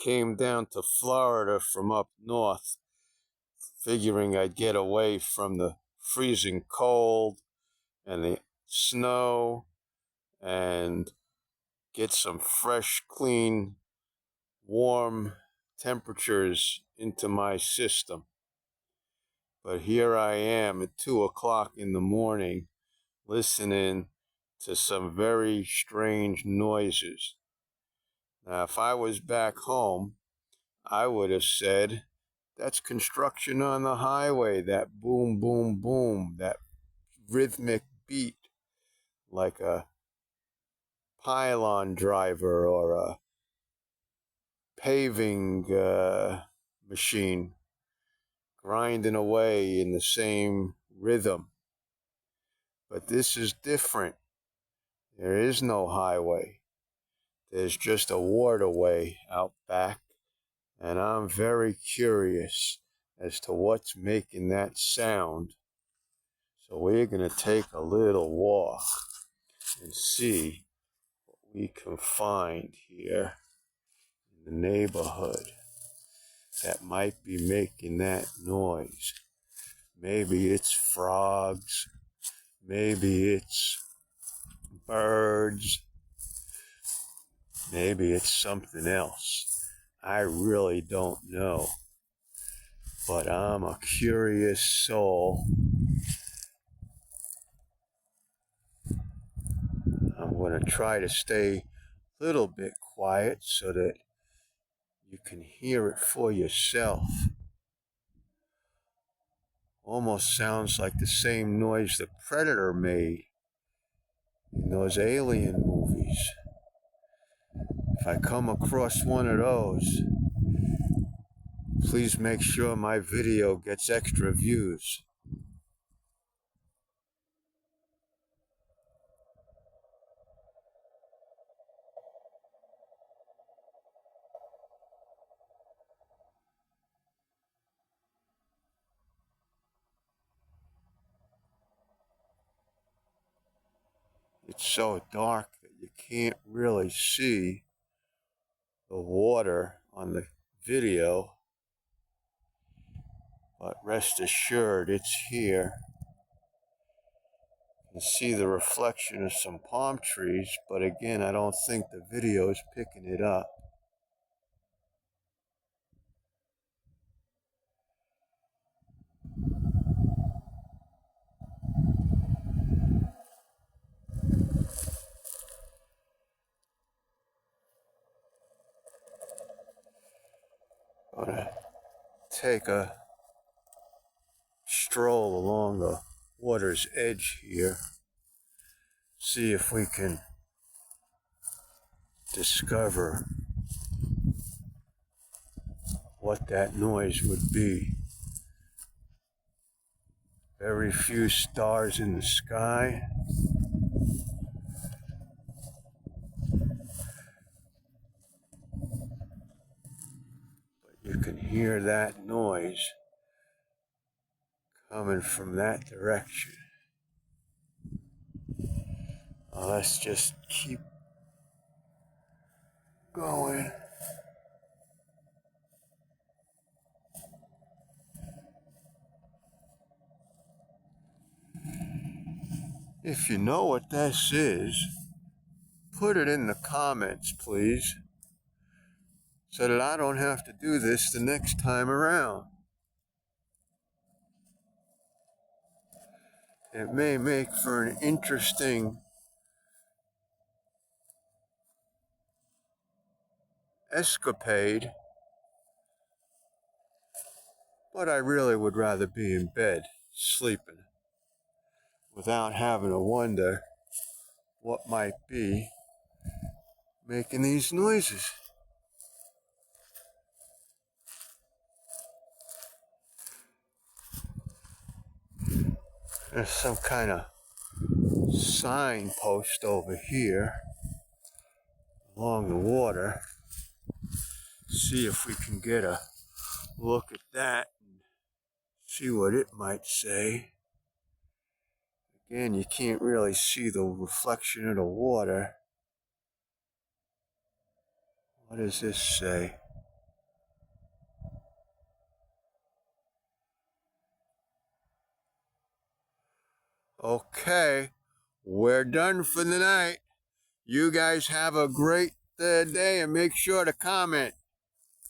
came down to Florida from up north, figuring I'd get away from the freezing cold and the snow and get some fresh, clean, warm temperatures into my system. But here I am at 2 o'clock in the morning listening to some very strange noises. Now, if I was back home, I would have said, that's construction on the highway, that boom, boom, boom, that rhythmic beat, like a pylon driver or a paving machine grinding away in the same rhythm. But this is different. There is no highway. There's just a waterway out back, and I'm very curious as to what's making that sound. So we're going to take a little walk and see what we can find here in the neighborhood that might be making that noise. Maybe it's frogs. Maybe it's birds. Maybe it's something else. I really don't know. But I'm a curious soul. I'm going to try to stay a little bit quiet so that you can hear it for yourself. Almost sounds like the same noise the Predator made in those alien movies. If I come across one of those, please make sure my video gets extra views. It's so dark that you can't really see the water on the video, but rest assured it's here. You can see the reflection of some palm trees, but again, I don't think the video is picking it up. I'm gonna take a stroll along the water's edge here, see if we can discover what that noise would be. Very few stars in the sky. But you can hear that noise coming from that direction. Well, let's just keep going. If you know what this is, put it in the comments, please, so that I don't have to do this the next time around. It may make for an interesting escapade, but I really would rather be in bed, sleeping, without having to wonder what might be making these noises. There's some kind of signpost over here along the water. See if we can get a look at that and see what it might say. Again, you can't really see the reflection of the water. What does this say? Okay, we're done for the night. You guys have a great day and make sure to comment.